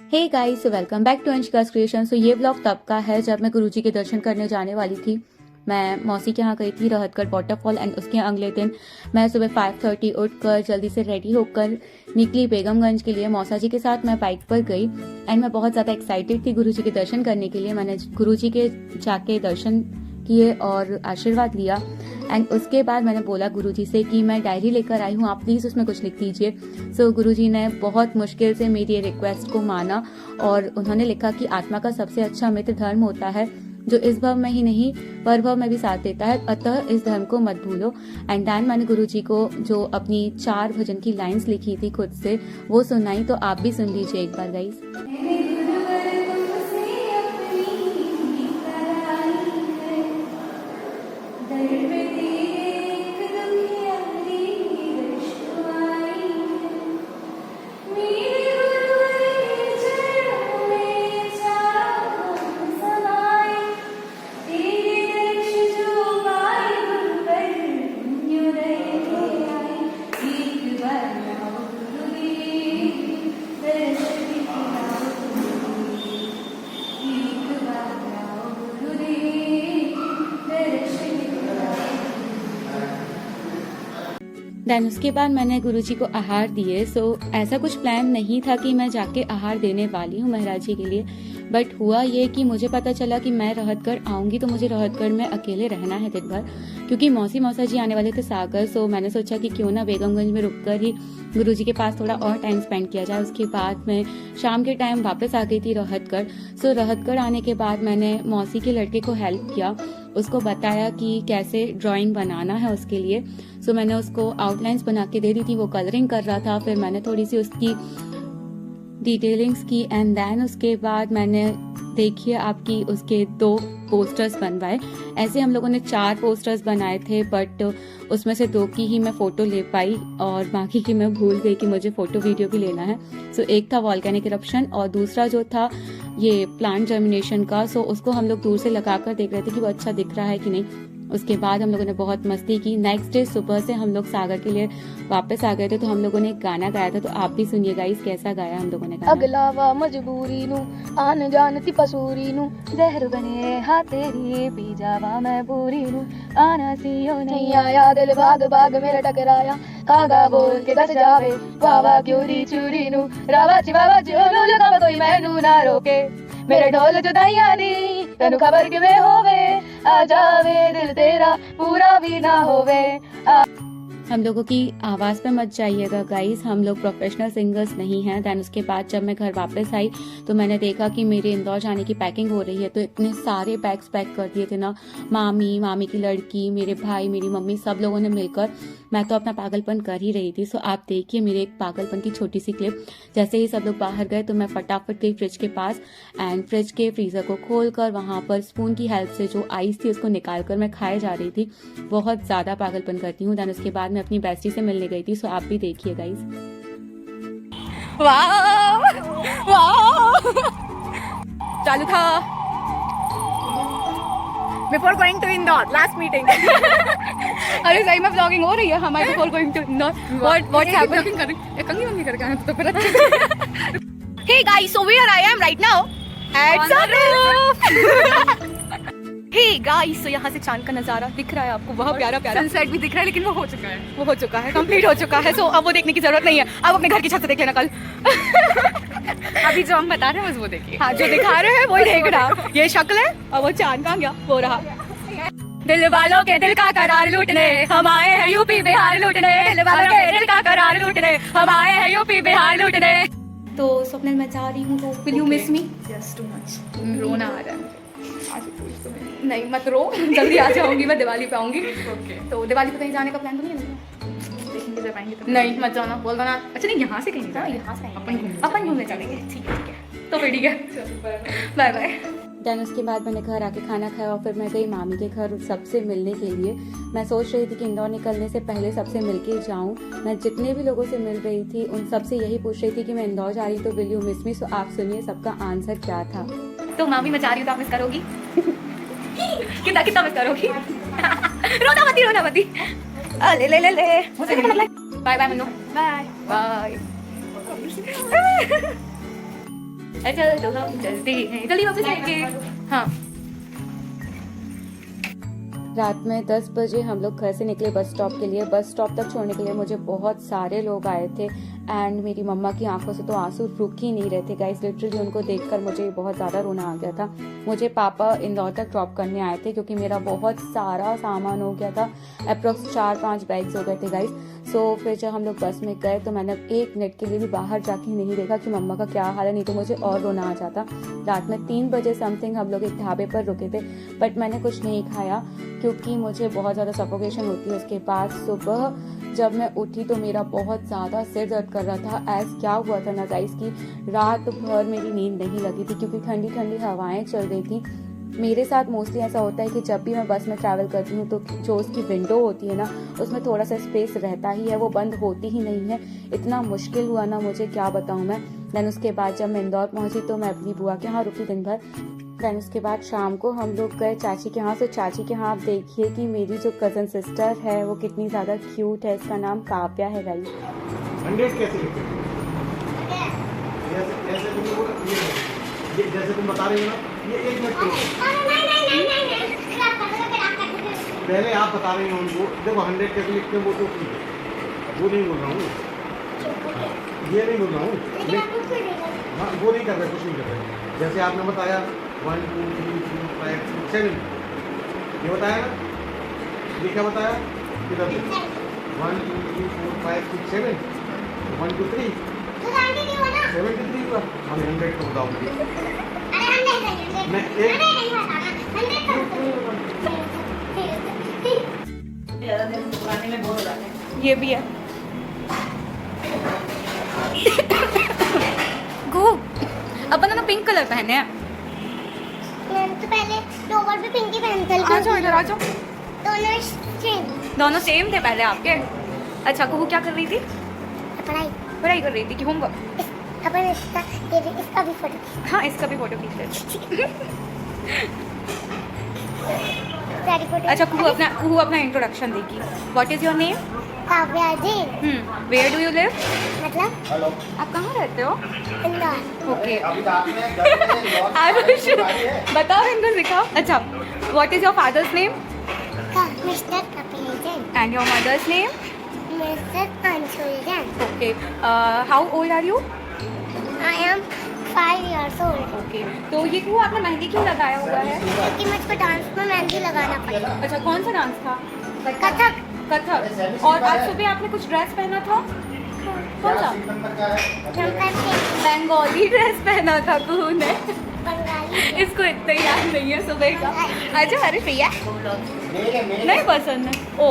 Hey guys, welcome back to Anshika's creation. So ये vlog तब का है जब मैं गुरुजी के दर्शन करने जाने वाली थी। मैं मौसी के यहाँ गई थी रहतगढ़ वाटरफॉल एंड उसके अगले दिन मैं सुबह 5:30 उठकर जल्दी से रेडी होकर निकली बेगमगंज के लिए। मौसा जी के साथ मैं बाइक पर गई एंड मैं बहुत ज़्यादा एक्साइटेड थी गुरुजी के दर्शन करने के लिए। मैंने गुरुजी के जाके दर्शन किए और आशीर्वाद लिया एंड उसके बाद मैंने बोला गुरुजी से कि मैं डायरी लेकर आई हूँ, आप प्लीज़ उसमें कुछ लिख दीजिए। सो गुरुजी ने बहुत मुश्किल से मेरी ये रिक्वेस्ट को माना और उन्होंने लिखा कि आत्मा का सबसे अच्छा मित्र धर्म होता है जो इस भव में ही नहीं पर भव में भी साथ देता है, अतः इस धर्म को मत भूलो। एंड दैन मैंने गुरुजी को जो अपनी 4 भजन की लाइंस लिखी थी खुद से वो सुनाई, तो आप भी सुन लीजिए एक बार गाइस। देन उसके बाद मैंने गुरुजी को आहार दिए। सो ऐसा कुछ प्लान नहीं था कि मैं जाके आहार देने वाली हूँ महाराज जी के लिए, बट हुआ ये कि मुझे पता चला कि मैं रहतगढ़ आऊँगी तो मुझे रहतगढ़ में अकेले रहना है दिन भर, क्योंकि मौसा जी आने वाले थे सागर। सो मैंने सोचा कि क्यों ना बेगमगंज में रुककर ही गुरुजी के पास थोड़ा और टाइम स्पेंड किया जाए। उसके बाद मैं शाम के टाइम वापस आ गई थी रहतगढ़। सो रहतगढ़ आने के बाद मैंने मौसी के लड़के को हेल्प किया, उसको बताया कि कैसे ड्राइंग बनाना है उसके लिए। सो मैंने उसको आउटलाइंस बना के दे दी थी, वो कलरिंग कर रहा था, फिर मैंने थोड़ी सी उसकी डिटेलिंग्स की एंड देन उसके बाद मैंने देखिए आपकी उसके 2 पोस्टर्स बनवाए। ऐसे हम लोगों ने 4 पोस्टर्स बनाए थे, बट उसमें से 2 की ही मैं फ़ोटो ले पाई और बाकी की मैं भूल गई कि मुझे फ़ोटो वीडियो भी लेना है। सो एक था वॉल्केनिक इरप्शन और दूसरा जो था ये प्लांट जर्मिनेशन का। सो उसको हम लोग दूर से लगा कर देख रहे थे कि वो अच्छा दिख रहा है कि नहीं। उसके बाद हम लोगों ने बहुत मस्ती की। नेक्स्ट डे सुबह से हम लोग सागर के लिए वापस आ गए थे, तो हम लोगों ने एक गाना गाया था, तो आप भी सुनिए गाइस कैसा गाया हम लोगों ने गाना। अगलावा मजबूरी नू आन जानती पसूरी नू जहर बने हा तेरी पी जावा मैं पूरी नू आना सियो नहीं आया दिल भाग भाग मेरा टकराया आगा बोल के दस जावे वावा क्यों दी चूरी नू रावा चिवावा जोनो लगा कोई मैनू ना रोके मेरे ढोल जुदाइयां दी तेनू खबर किवें होवे आ जावे दिल तेरा पूरा भी ना होवे। हम लोगों की आवाज़ पे मत जाइएगा गाइस, हम लोग प्रोफेशनल सिंगर्स नहीं हैं। दैन उसके बाद जब मैं घर वापस आई तो मैंने देखा कि मेरे इंदौर जाने की पैकिंग हो रही है, तो इतने सारे बैग्स पैक कर दिए थे ना, मामी की लड़की, मेरे भाई, मेरी मम्मी, सब लोगों ने मिलकर। मैं तो अपना पागलपन कर ही रही थी। सो आप देखिए मेरे एक पागलपन की छोटी सी क्लिप। जैसे ही सब लोग बाहर गए तो मैं फटाफट गई फ्रिज के पास एंड फ्रिज के फ्रीज़र को खोल कर वहाँ पर स्पून की हेल्प से जो आइस थी उसको निकाल कर मैं खाए जा रही थी। बहुत ज़्यादा पागलपन करती हूँ। दैन उसके बाद मैं अपनी बेस्टी से मिलने गई थी। सो आप भी देखिए गाइस। चालू था before going to Indore last meeting. अरे सही में व्लॉगिंग हो रही है हमारी before going to Indore. What happened कंगी वंगी करके आना तो फिर अच्छा। Hey guys, so where I am right now at sunroof. Hey guys, so यहाँ से चांद का नजारा दिख रहा है आपको, बहुत प्यारा प्यारा सनसेट भी दिख रहा है, लेकिन वो हो चुका है कंप्लीट हो चुका है। सो अब वो देखने की जरूरत नहीं है, अब अपने घर की छत से देख लेना कल। अभी जो हम बता रहे हैं बस वो देखिए। हाँ, जो दिखा रहे हैं वही देख रहा। ये शक्ल है और वो चांद कहाँ गया, वो रहा। दिल वालों के दिल का करार लूटने हम आए हैं यूपी बिहार लूटने, दिल वालों के दिल का करार लूटने हम आए हैं यूपी बिहार लूटने। तो स्वप्निल मैं जा रही हूँ, तो will you miss me? Yes, too much. रोना आ रहा है। नहीं मत रो, जल्दी आ जाऊंगी, मैं दिवाली पे आऊंगी। तो दिवाली पे कहीं जाने का प्लान तो नहीं है? देखेंगे जब आएंगे तो। नहीं मत जाना, बोल देना। अच्छा नहीं, यहाँ से कहीं जाना, यहाँ से अपन घूमने चलेंगे। ठीक है तो फिर ठीक है, बाय बाय। दैन उसके बाद मैंने घर आके खाना खाया और फिर मैं गई मामी के घर सबसे मिलने के लिए। मैं सोच रही थी कि इंदौर निकलने से पहले सबसे मिल के जाऊँ। मैं जितने भी लोगों से मिल रही थी उन सबसे यही पूछ रही थी कि मैं इंदौर जा रही तो विल यू मिस मी। सो आप सुनिए सबका आंसर क्या था। तो मामी मैं जा रही हूँ तो आप मिस करोगी? कितना मिस करोगी? रोना मती। ले bye bye Mannu, bye bye. अच्छा तो हम चलते हैं, जल्दी वापस आएंगे। हाँ रात में 10 बजे हम लोग घर से निकले बस स्टॉप के लिए। बस स्टॉप तक छोड़ने के लिए मुझे बहुत सारे लोग आए थे एंड मेरी मम्मा की आंखों से तो आंसू रुक ही नहीं रहे थे गाइस। लिटरली उनको देखकर मुझे बहुत ज़्यादा रोना आ गया था। मुझे पापा इंदौर तक ड्रॉप करने आए थे क्योंकि मेरा बहुत सारा सामान हो गया था। अप्रोक्स 4-5 बैग्स हो गए थे गाइस। सो फिर जब हम लोग बस में गए तो मैंने 1 मिनट के लिए भी बाहर जाके नहीं देखा कि मम्मा का क्या हाल है, नहीं तो मुझे और रोना आ जाता। रात में 3 बजे समथिंग हम लोग एक ढाबे पर रुके थे बट मैंने कुछ नहीं खाया क्योंकि मुझे बहुत ज़्यादा सफोकेशन होती है। उसके बाद सुबह जब मैं उठी तो मेरा बहुत ज़्यादा सिर दर्द कर रहा था। ऐस क्या हुआ था ना गाइस कि रात भर मेरी नींद नहीं लगी थी क्योंकि ठंडी ठंडी हवाएं चल रही थी। मेरे साथ मोस्टली ऐसा होता है कि जब भी मैं बस में ट्रैवल करती हूँ तो जो उसकी विंडो होती है ना उसमें थोड़ा सा स्पेस रहता ही है, वो बंद होती ही नहीं है। इतना मुश्किल हुआ ना मुझे, क्या बताऊँ मैं। देन उसके बाद जब मैं इंदौर पहुँची तो मैं अपनी बुआ के यहाँ रुकी दिन भर। देन उसके बाद शाम को हम लोग गए चाची के यहाँ। तो चाची के यहाँ आप देखिए कि मेरी जो कज़न सिस्टर है वो कितनी ज़्यादा क्यूट है। इसका नाम काव्या है गाइस। 100 कैसे लिखते हैं? जैसे तुम बता रही हो ना, ये 1 मिनट पहले आप बता रही हो उनको। देखो 100 कैसे लिखते हैं वो तो ठीक है, वो नहीं बोल रहा हूँ, ये नहीं बोल रहा हूँ। हाँ वो नहीं कर रहे, कुछ नहीं कर रहे। जैसे आपने बताया 1 2 3 4 5 6 7, ये बताया ना, ये क्या बताया किधर से? 1 2 3 4 5 6 7, 1 2 3 73 हुआ। हम 100 को बताऊंगी मैं। ये भी है। गो अपन ना पिंक कलर पहने हैं। तो पहले लोवर भी पिंक ही पहनते थे। आ जाओ इधर आ जाओ। दोनों सेम दोनों सेम थे पहले आपके। अच्छा कुहू क्या कर रही थी? पढ़ाई। पढ़ाई कर रही थी कि होमवर्क? अपन इसका भी फोटो। हाँ इसका भी फोटो खींच लेते। सारी फोटो। अच्छा कुहू अपना इंट्रोडक्शन देगी। What is your name? Kavya ji. Where do you live? मतलब हेलो आप कहाँ रहते हो? इंदौर। ओके आरुष बताओ इनको सिखाओ। अच्छा what is your father's name का mister Kapil Jain. And your mother's name? Mister Anshul Jain. Okay how old are you? I am 5 years old। Okay तो ये क्यों आपने मेहंदी क्यों लगाया हुआ है? क्योंकि मुझको डांस में मेहंदी लगाना पड़ा। अच्छा कौन सा डांस था? कथक। कथक। और आज सुबह आपने कुछ ड्रेस पहना था, कौन सा? बंगाली ड्रेस पहना था कुहू ने। बंगाली। इसको इतना याद नहीं है सुबह का। अच्छा अरे भैया नहीं पसंद है। ओ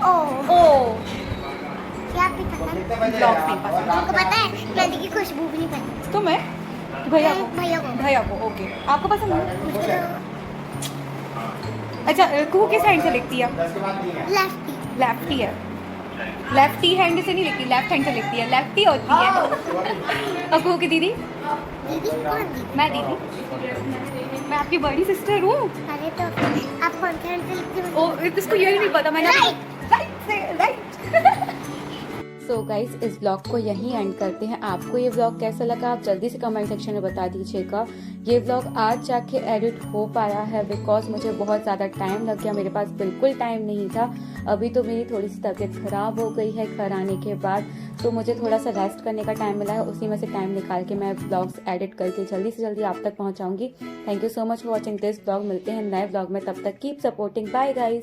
ओ ओ क्या भी पसंद? ब्लॉग्स नहीं पसंद आपको पता है मेहंदी की खुशबू भी नहीं पसंद। तुम्हें? भैया को? भैया को ओके। आपको पसंद है? मुझको तो अच्छा कुहू किस हैंड से लिखती है? लेफ्टी। लेफ्टी है। लेफ्टी हैंड से नहीं लिखती, लेफ्ट हैंड से लिखती है। लेफ्टी होती है। और कुहू की दीदी? दीदी कौन दीदी? मैं दीदी, मैं आपकी बड़ी सिस्टर हूँ। अरे तो आप कौन से हैंड से लिखती हो? ओ इसको ये नहीं पता मैंने। राइट से राइट। सो गाइस इस ब्लॉग को यहीं एंड करते हैं। आपको ये ब्लॉग कैसा लगा आप जल्दी से कमेंट सेक्शन में बता दीजिएगा। ये ब्लॉग आज जाके एडिट हो पाया है बिकॉज मुझे बहुत ज़्यादा टाइम लग गया, मेरे पास बिल्कुल टाइम नहीं था। अभी तो मेरी थोड़ी सी तबीयत ख़राब हो गई है घर आने के बाद, तो मुझे थोड़ा सा रेस्ट करने का टाइम मिला है, उसी में से टाइम निकाल के मैं ब्लॉग्स एडिट करके जल्दी से जल्दी आप तक पहुँचाऊँगी। Thank you so much for watching this blog. मिलते हैं नए ब्लॉग में, तब तक कीप सपोर्टिंग। Bye guys.